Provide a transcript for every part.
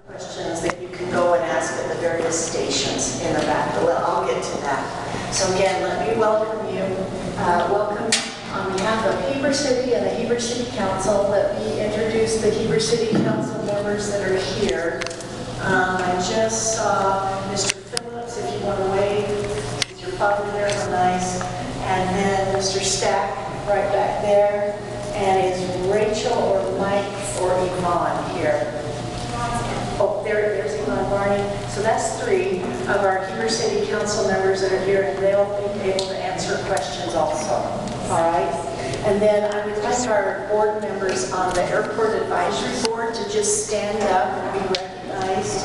questions that you can go and ask at the various stations in the back. But I'll get to that. So again, let me welcome you. Welcome on behalf of Heber City and the Heber City Council. Let me introduce the Heber City Council members that are here. I just saw Mr. Phillips, if you want to wave. Is your father there? How nice. And then Mr. Stack right back there. And is Rachel or Mike or Yvonne here? Oh, there's Yvonne Barney. So that's 3 of our Heber City Council members that are here, and they'll be able to answer questions also. All right? And then I would like our board members on the Airport Advisory Board to just stand up and be recognized.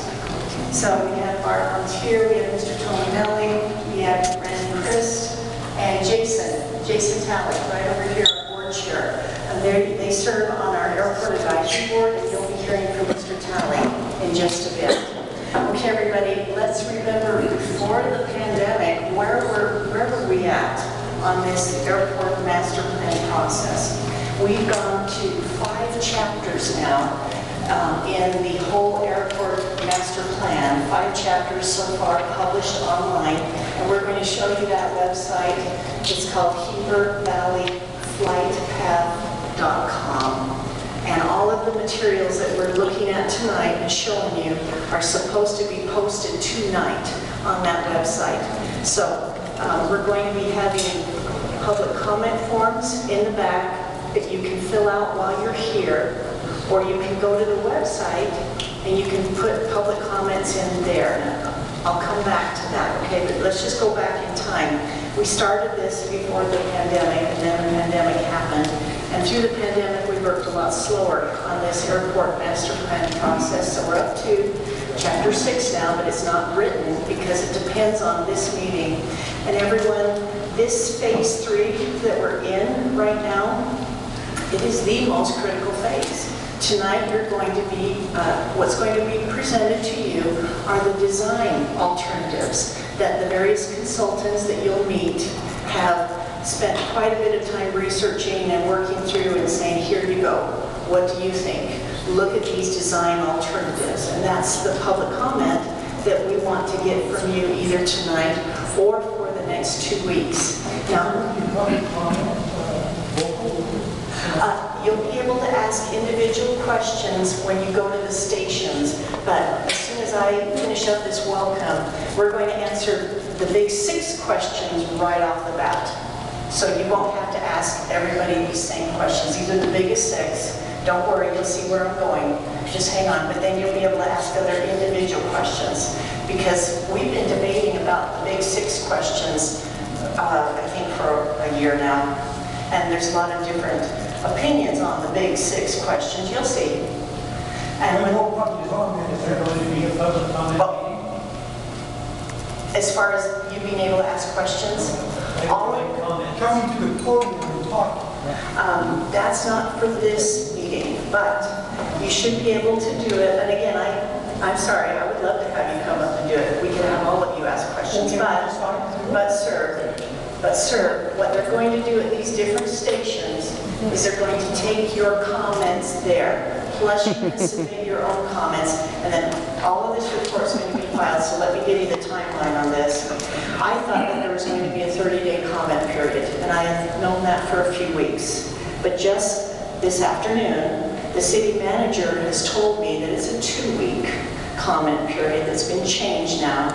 So we have our volunteer, we have Mr. Tominelli, we have Brandon Christ, and Jason Talley, right over here, our board chair. And they serve on our Airport Advisory Board, and you'll be hearing from Mr. Talley in just a bit. Okay, everybody, let's remember before the pandemic, where were we at on this airport master plan process? We've gone to 5 chapters now in the whole airport master plan. 5 chapters so far published online, and we're going to show you that website. It's called HeberValleyFlightPath.com. And all of the materials that we're looking at tonight and showing you are supposed to be posted tonight on that website. So we're going to be having public comment forms in the back that you can fill out while you're here, or you can go to the website and you can put public comments in there. I'll come back to that, okay? But let's just go back in time. We started this before the pandemic, and then the pandemic happened. And through the pandemic, we worked a lot slower on this airport master plan process. So we're up to chapter 6 now, but it's not written because it depends on this meeting. And everyone, this phase 3 that we're in right now, it is the most critical phase. Tonight, you're going to be, what's going to be presented to you are the design alternatives that the various consultants that you'll meet have spent quite a bit of time researching and working through and saying, here you go, what do you think? Look at these design alternatives. And that's the public comment that we want to get from you either tonight or for the next 2 weeks. Now, you'll be able to ask individual questions when you go to the stations, but as soon as I finish up this welcome, we're going to answer the big 6 questions right off the bat. So you won't have to ask everybody these same questions. These are the biggest 6. Don't worry, you'll see where I'm going. Just hang on, but then you'll be able to ask other individual questions, because we've been debating about the big 6 questions, I think for a year now, and there's a lot of different opinions on the big 6 questions. You'll see. And when, as far as you being able to ask questions, coming to the podium and talking. That's not for this meeting, but you should be able to do it. And again, I'm sorry, I would love to have you come up and do it. We can have all of you ask questions, but sir, what they're going to do at these different stations is they're going to take your comments there, plus you can submit your own comments, and then all of this report is going to be filed. So let me give you the timeline on this. I thought that there was going to be a 30-day comment period, and I have known that for a few weeks. But just this afternoon, the city manager has told me that it's a 2-week comment period that's been changed now.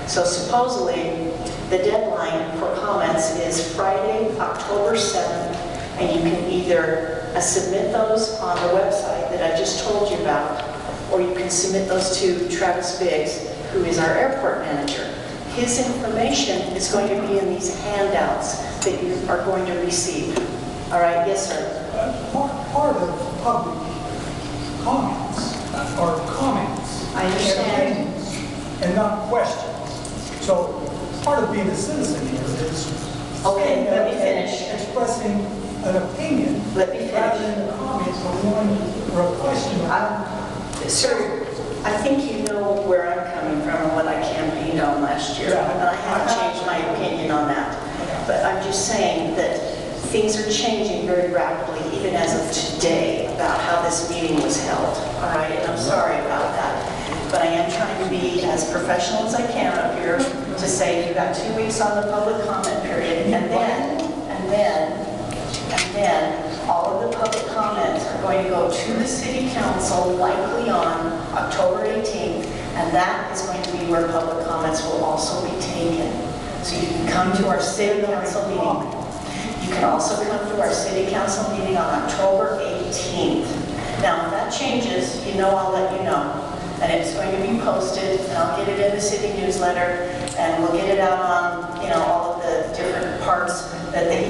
So supposedly, the deadline for comments is Friday, October 7th, and you can either submit those on the website that I just told you about, or you can submit those to Travis Biggs, who is our airport manager. His information is going to be in these handouts that you are going to receive. All right, yes, sir? Part of public comments are comments. I understand. And opinions, and not questions. So part of being a citizen here is okay, let me finish. Expressing an opinion let me finish. Rather than a comment or a question. Sir, I think you know where I'm coming from and what I campaigned on last year. Yeah. And I haven't changed my opinion on that. But I'm just saying that things are changing very rapidly, even as of today, about how this meeting was held. All right, and I'm sorry about that. am trying to be as professional as I can up here to say you've got 2 weeks on the public comment period, and then all of the public comments are going to go to the city council likely on October 18th, and that is going to be where public comments will also be taken. So you can come to our city council meeting. You can also come to our city council meeting on October 18th. Now, if that changes, I'll let you know. And it's going to be posted, and I'll get it in the city newsletter, and we'll get it out on, all of the different parts that the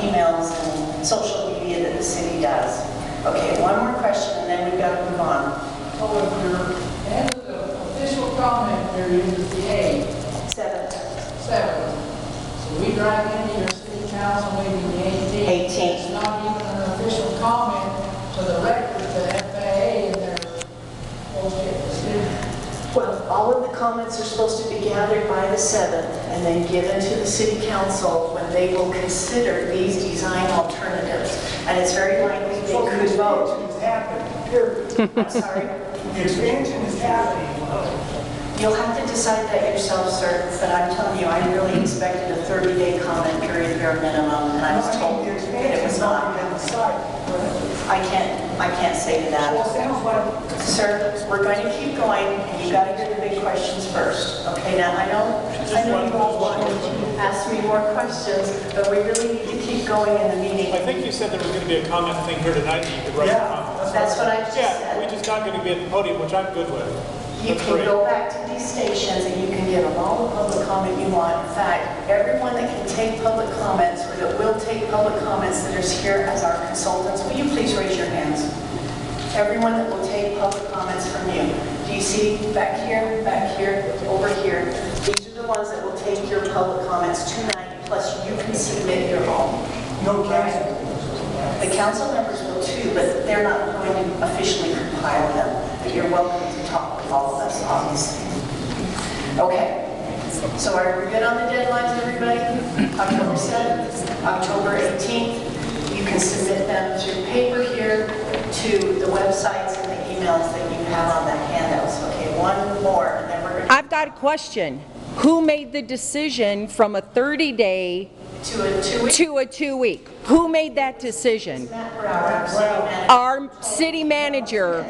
emails and social media that the city does. Okay, one more question, and then we've got to move on. However, the end of the official comment period is the 8th. 7th. So we drive into your city council maybe the 18th. 18th. It's not even an official comment to the record, the FAA, and they're supposed to get the city. Well, all of the comments are supposed to be gathered by the 7th and then given to the city council when they will consider these design alternatives. And it's very likely they So the could vote. expansion is happening, period. I'm sorry. The expansion is happening. You'll have to decide that yourself, sir, but I'm telling you, I really expected a 30-day comment period bare minimum, and I was told The that expansion it was is not. not on the side. I can't say to that. Well, it sounds like Sir, we're going to keep going, and you've got to get the big questions first. Okay, now, I know you all want to ask me more questions, but we really need to keep going in the meeting. I think you said there was going to be a comment thing here tonight that you could write a comment. That's what I just Yeah, said. we're just not going to be at the podium, which I'm good with. You That's can great. go back to these stations and you can give them all the public comment you want. In fact, everyone that can take public comments or that will take public comments that is here as our consultants, will you please raise your hands? Everyone that will take public comments from you. Do you see back here, over here? These are the ones that will take your public comments tonight, plus you can submit your own. no council. The council members will too, but they're not going to officially compile them. But you're welcome to talk with all of us, obviously. Okay, so are we good on the deadlines, everybody? October 7th, October 18th. You can submit them through paper here to the websites and the emails that you have on the handouts. Okay, one more, and then we're going I've got a question. Who made the decision from a 30-day to a 2-week. to a 2-week? Who made that decision? Matt Brower, Our city manager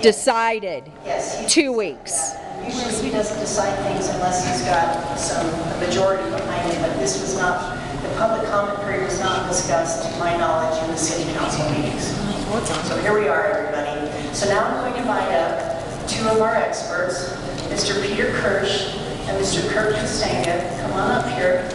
decided yes, he's 2 weeks. Usually he doesn't decide things unless he's got a majority behind him, but this was not, the public comment period was not discussed, to my knowledge, in the city council meetings. So here we are, everybody. So now I'm going to invite up 2 of our experts, Mr. Peter Kirsch and Mr. Kirk Kostanga. Come on up here,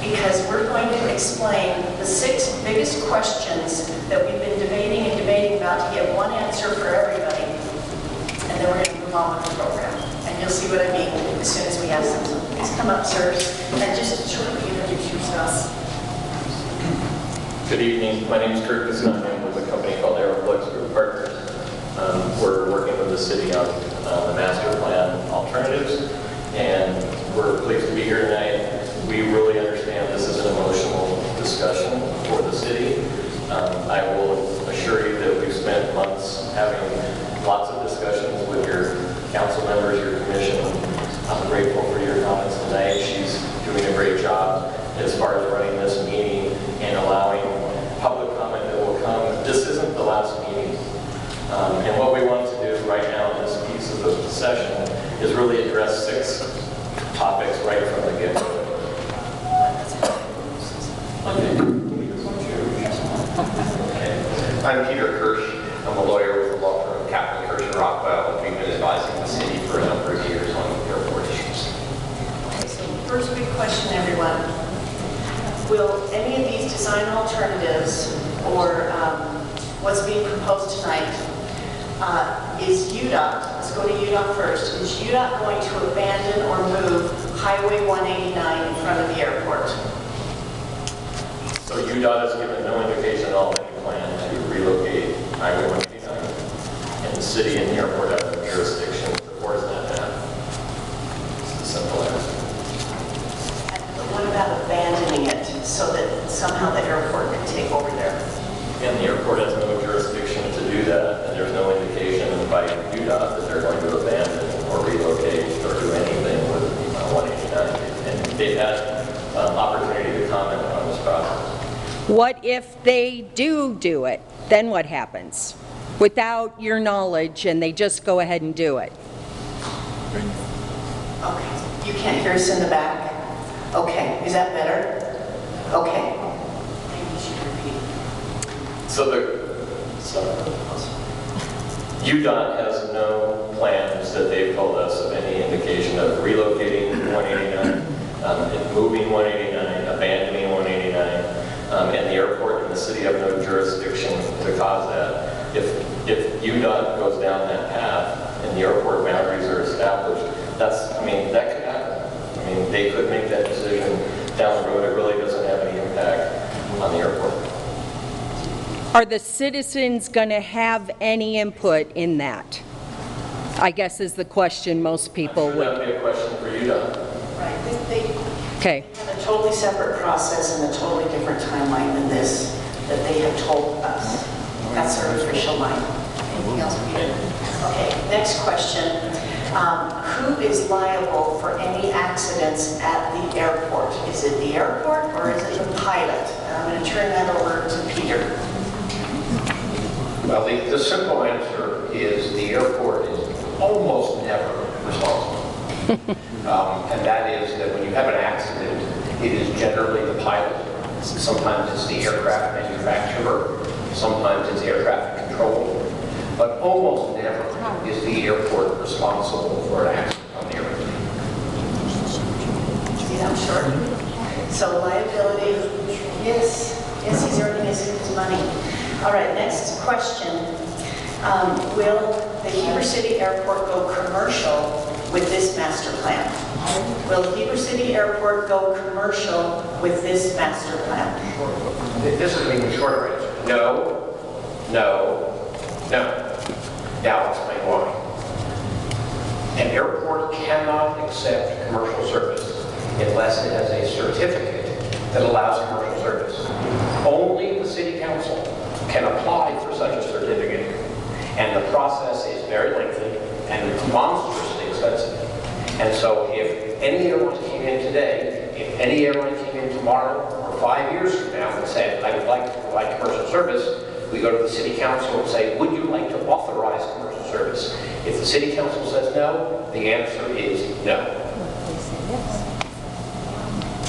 because we're going to explain the 6 biggest questions that we've been debating about to get one answer for everybody. And then we're going to move on with the program. And you'll see what I mean as soon as we have some. Please come up, sirs, and just shortly introduce yourselves. Good evening. My name is Kirk Kostanga. I'm with a company called Aeroflex Group Partners. We're working with the city on the master plan alternatives, and we're pleased to be here tonight. We really understand this is an emotional discussion for the city. I will assure you that we've spent months having lots of discussions with your council members, your commission. I'm grateful for your comments tonight. She's doing a great job as far as running this meeting and allowing public comment that will come. This isn't the last meeting. And what we want to do right now in this piece of the session is really address 6 topics right from the get-go. I'm Peter Kirsch. I'm a lawyer with the law firm Kaplan, Kirsch & Rockwell, and we've been advising the city for a number of years on airport issues. Okay, so first big question, everyone. Will any of these design alternatives or what's being proposed tonight, is UDOT, let's go to UDOT first, is UDOT going to abandon or move Highway 189 in front of the airport? So UDOT has given no indication at all of any plan to relocate Highway 189. And the city and the airport have no jurisdiction to force that to happen. It's as simple as. But what about abandoning it so that somehow the airport can take over there? And the airport has no jurisdiction to do that, and there's no indication by UDOT that they're going to abandon or relocate What if they do it? Then what happens? Without your knowledge and they just go ahead and do it? Okay, you can't hear us in the back? Okay, is that better? Okay. Maybe you should repeat. So UDOT has no plans that they've told us of any indication of relocating 189, moving 189, abandoning 189, and the airport and the city have no jurisdiction to cause that. If UDOT goes down that path and the airport boundaries are established, that could happen. They could make that decision down the road. It really doesn't have any impact on the airport. Are the citizens going to have any input in that? I guess is the question most people That would. would be a question for UDOT. Right, they Okay. have a totally separate process and a totally different timeline than this that they have told us. That's their official line. Anything else, Peter? Okay, next question. Who is liable for any accidents at the airport? Is it the airport or is it the pilot? I'm going to turn that over to Peter. Well, the simple answer is the airport is almost never responsible. And that is that when you have an accident, it is generally the pilot. Sometimes it's the aircraft manufacturer. Sometimes it's air traffic control. But almost never is the airport responsible for an accident on the airplane. See, I'm short. So liability, yes, he's earning his money. All right, next question. Will the Heber City Airport go commercial with this master plan? Will Heber City Airport go commercial with this master plan? This is an even shorter answer. No, no, no. Now I'll explain why. An airport cannot accept commercial service unless it has a certificate that allows commercial service. Only the city council can apply for such a certificate, and the process is very lengthy and monstrously expensive. And so if any airline came in today, if any airline came in tomorrow or 5 years from now and said, I would like to provide commercial service, we go to the city council and say, would you like to authorize commercial service? If the city council says no, the answer is no.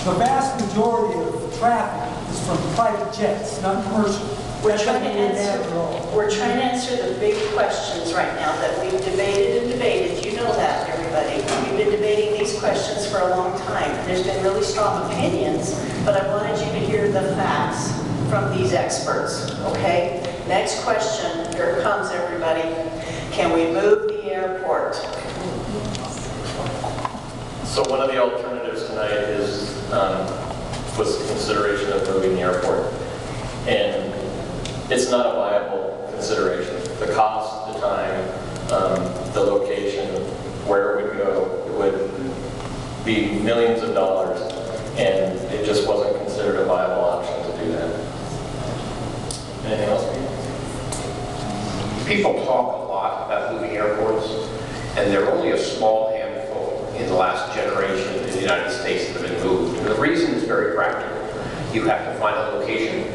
The vast majority of the traffic is from private jets, not commercial. We're trying to answer the big questions right now that we've debated and debated. You know that, everybody. We've been debating these questions for a long time. There's been really strong opinions, but I wanted you to hear the facts from these experts, okay? Next question, here it comes, everybody. Can we move the airport? So one of the alternatives tonight is was consideration of moving the airport, and it's not a viable consideration. The cost, the time, the location, where it would go, it would be millions of dollars, and it just wasn't considered a viable option to do that. Anything else? People talk a lot about moving airports, and there are only a small handful in the last generation in the United States that have been moved. And the reason is very practical. You have to find a location.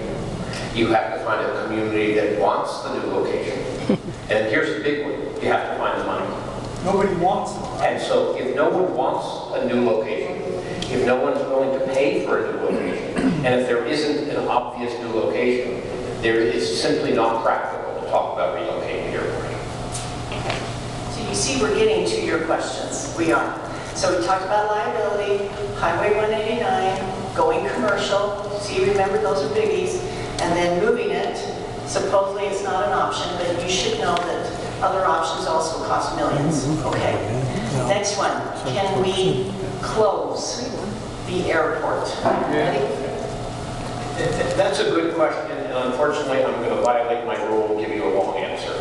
You have to find a community that wants the new location. And here's the big one. You have to find the money. Nobody wants them. And so if no one wants a new location, if no one's willing to pay for a new location, and if there isn't an obvious new location, there is simply not practical to talk about relocating the airport. So you see, we're getting to your questions. We are. So we talked about liability, Highway 189, going commercial. See, remember, those are biggies. And then moving it. Supposedly it's not an option, but you should know that other options also cost millions. Okay. Next one. Can we close the airport? Ready? That's a good question, and unfortunately I'm going to violate my rule and give you a long answer.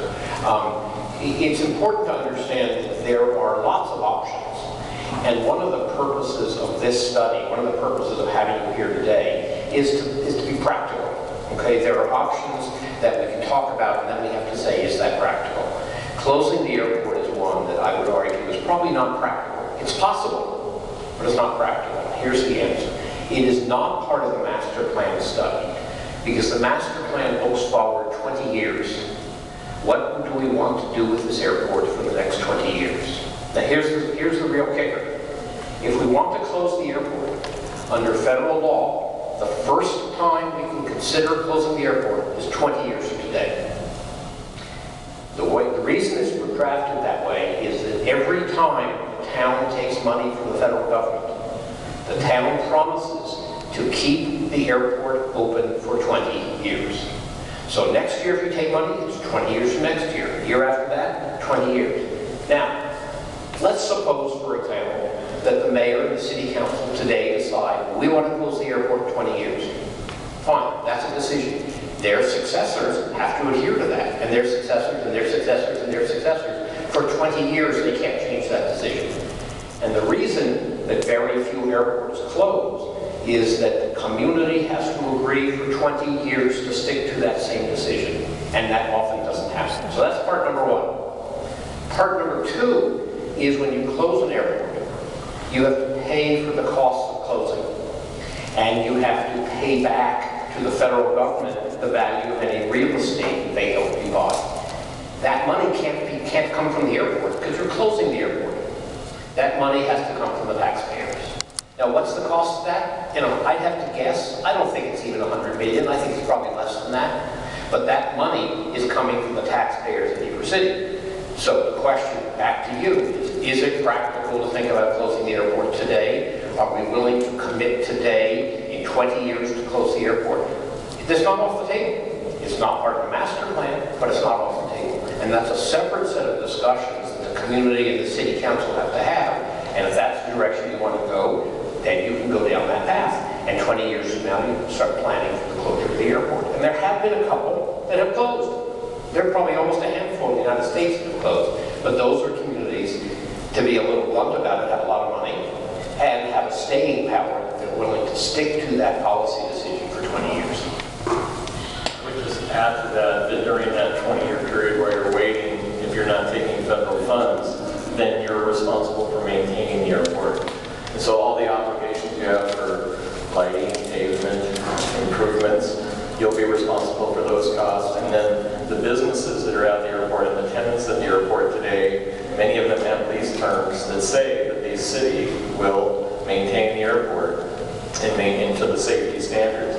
It's important to understand that there are lots of options. And one of the purposes of this study, one of the purposes of having you here today, is to be practical. Okay, there are options that we can talk about, and then we have to say, is that practical? Closing the airport is one that I would argue is probably not practical. It's possible, but it's not practical. Here's the answer. It is not part of the master plan study Because the master plan looks forward 20 years. What do we want to do with this airport for the next 20 years? Now here's the real kicker. If we want to close the airport, under federal law, the first time we can consider closing the airport is 20 years from today. The reason it's drafted that way is that every time the town takes money from the federal government, the town promises to keep the airport open for 20 years. So next year if you take money, it's 20 years from next year. The year after that, 20 years. Now, let's suppose, for example, that the mayor and the city council today decide we want to close the airport in 20 years. Fine, that's a decision. Their successors have to adhere to that, and their successors, and their successors, and their successors. For 20 years, they can't change that decision. And the reason that very few airports close is that the community has to agree for 20 years to stick to that same decision, and that often doesn't happen. So that's part number one. Part number two is when you close an airport, you have to pay for the cost of closing, and you have to pay back to the federal government the value of any real estate they help you buy. That money can't come from the airport because you're closing the airport. That money has to come from the taxpayers. Now, what's the cost of that? You know, I'd have to guess. I don't think it's even $100 million. I think it's probably less than that. But that money is coming from the taxpayers of Heber City. So the question back to you is it practical to think about closing the airport today? Are we willing to commit today in 20 years to close the airport? It's not off the table. It's not part of the master plan, but it's not off the table. And that's a separate set of discussions that the community and the city council have to have. And if that's the direction you want to go, then you can go down that path. And 20 years from now, you can start planning for the closure of the airport. And there have been a couple that have closed. There are probably almost a handful in the United States that have closed. But those are communities, to be a little blunt about it, have a lot of money and have a staying power that they're willing to stick to that policy decision for 20 years. I would just add to that during that 20-year period while you're waiting, if you're not taking federal funds, then you're responsible for maintaining the airport. And so all the obligations you have for lighting, pavement, improvements, you'll be responsible for those costs. And then the businesses that are at the airport and the tenants at the airport today, many of them have lease terms that say that the city will maintain the airport and maintain to the safety standards.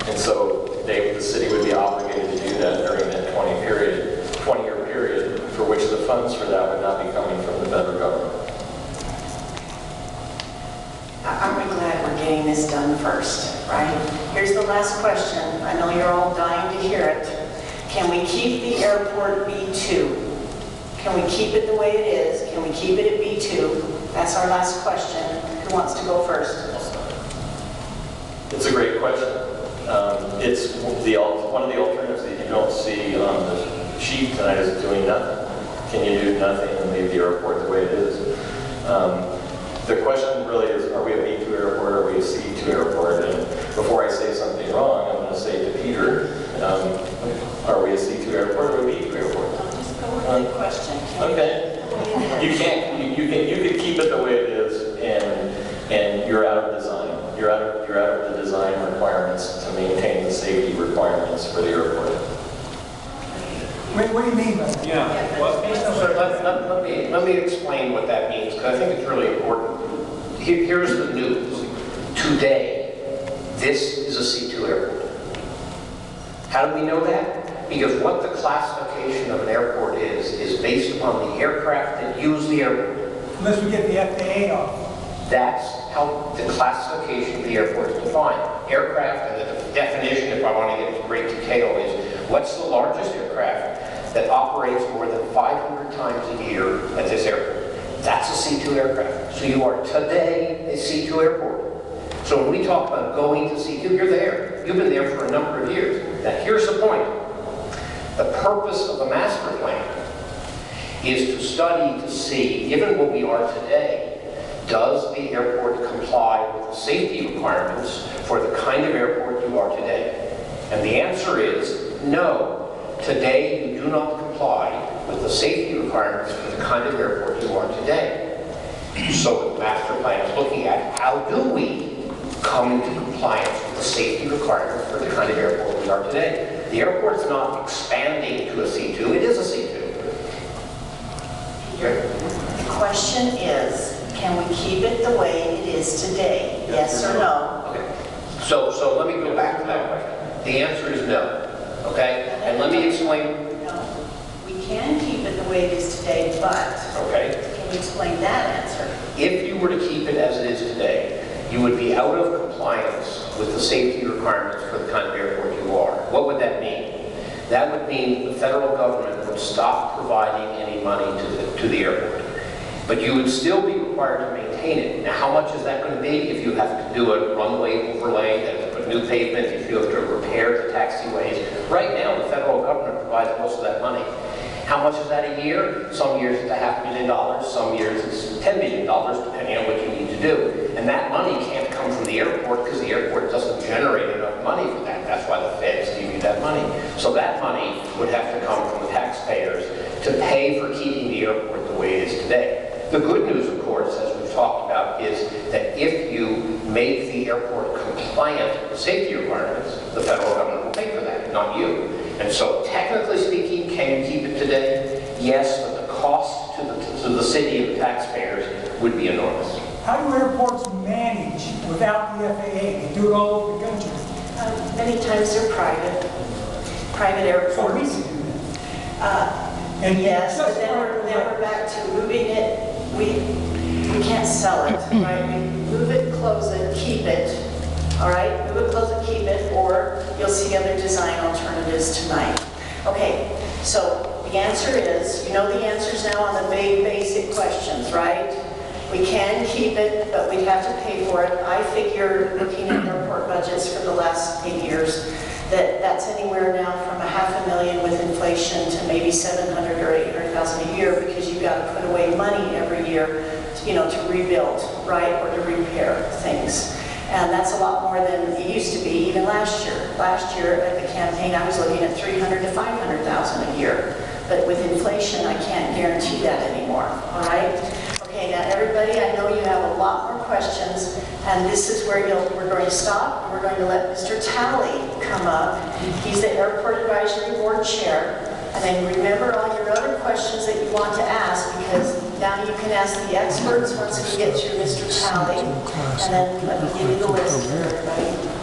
And so the city would be obligated to do that during that 20-year period, for which the funds for that would not be coming from the federal government. Aren't we glad we're getting this done first, right? Here's the last question. I know you're all dying to hear it. Can we keep the airport B2? Can we keep it the way it is? Can we keep it at B2? That's our last question. Who wants to go first? It's a great question. It's one of the alternatives that you don't see on the sheet tonight is doing nothing. Can you do nothing and leave the airport the way it is? The question really is, are we a B2 airport or are we a C2 airport? And before I say something wrong, I'm going to say to Peter, are we a C2 airport or a B2 airport? Just go with the question. Okay. You could keep it the way it is, and you're out of design. You're out of the design requirements to maintain the safety requirements for the airport. Wait, what do you mean by that? Yeah. Well, Let me explain what that means, because I think it's really important. Here's the news. Today, this is a C2 airport. How do we know that? Because what the classification of an airport is based upon the aircraft that use the airport. Unless we get the FAA off. That's how the classification of the airport is defined. Aircraft, and the definition, if I want to get into great detail, is what's the largest aircraft that operates more than 500 times a year at this airport? That's a C2 aircraft. So you are today a C2 airport. So when we talk about going to C2, you're there. You've been there for a number of years. Now here's the point. The purpose of the master plan is to study to see, given what we are today, does the airport comply with the safety requirements for the kind of airport you are today? And the answer is no. Today, you do not comply with the safety requirements for the kind of airport you are today. So the master plan is looking at how do we come into compliance with the safety requirements for the kind of airport we are today. The airport's not expanding to a C2, it is a C2. The question is, can we keep it the way it is today? Yes or no? Okay. So let me go back to that question. The answer is no. Okay? And let me explain. No. We can keep it the way it is today, but Okay? can you explain that answer? If you were to keep it as it is today, you would be out of compliance with the safety requirements for the kind of airport you are. What would that mean? That would mean the federal government would stop providing any money to the airport. But you would still be required to maintain it. Now, how much is that going to be? If you have to do a runway overlay, have to put new pavement, if you have to repair the taxiways. Right now, the federal government provides most of that money. How much is that a year? Some years it's $500,000,000, some years it's $10 million, depending on what you need to do. And that money can't come from the airport because the airport doesn't generate enough money for that. That's why the feds give you that money. So that money would have to come from the taxpayers to pay for keeping the airport the way it is today. The good news, of course, as we've talked about, is that if you make the airport compliant with safety requirements, the federal government will pay for that, not you. And so, technically speaking, can you keep it today? Yes, but the cost to the city and the taxpayers would be enormous. How do airports manage without the FAA? They do it all over the country. Many times they're private So we airports. can do that. And Yes, but just then we're back to moving it. We can't sell it, right? We move it, close it, keep it, all right? Move it, close it, keep it, or you'll see other design alternatives tonight. Okay, so the answer is, you know the answers now on the big basic questions, right? We can keep it, but we'd have to pay for it. I figure, looking at airport budgets for the last 8 years, that's anywhere now from $500,000 with inflation to maybe $700,000 or $800,000 a year, because you've got to put away money every year, you know, to rebuild, right, or to repair things. And that's a lot more than it used to be, even last year. Last year at the campaign, I was looking at $300,000 to $500,000 a year. But with inflation, I can't guarantee that anymore, all right? Okay, now everybody, I know you have a lot more questions, and this is where we're going to stop. And we're going to let Mr. Talley come up. He's the Airport Advisory Board Chair. And then remember all your other questions that you want to ask, because now you can ask the experts once we get through Mr. Talley. And then let me give you the list for everybody.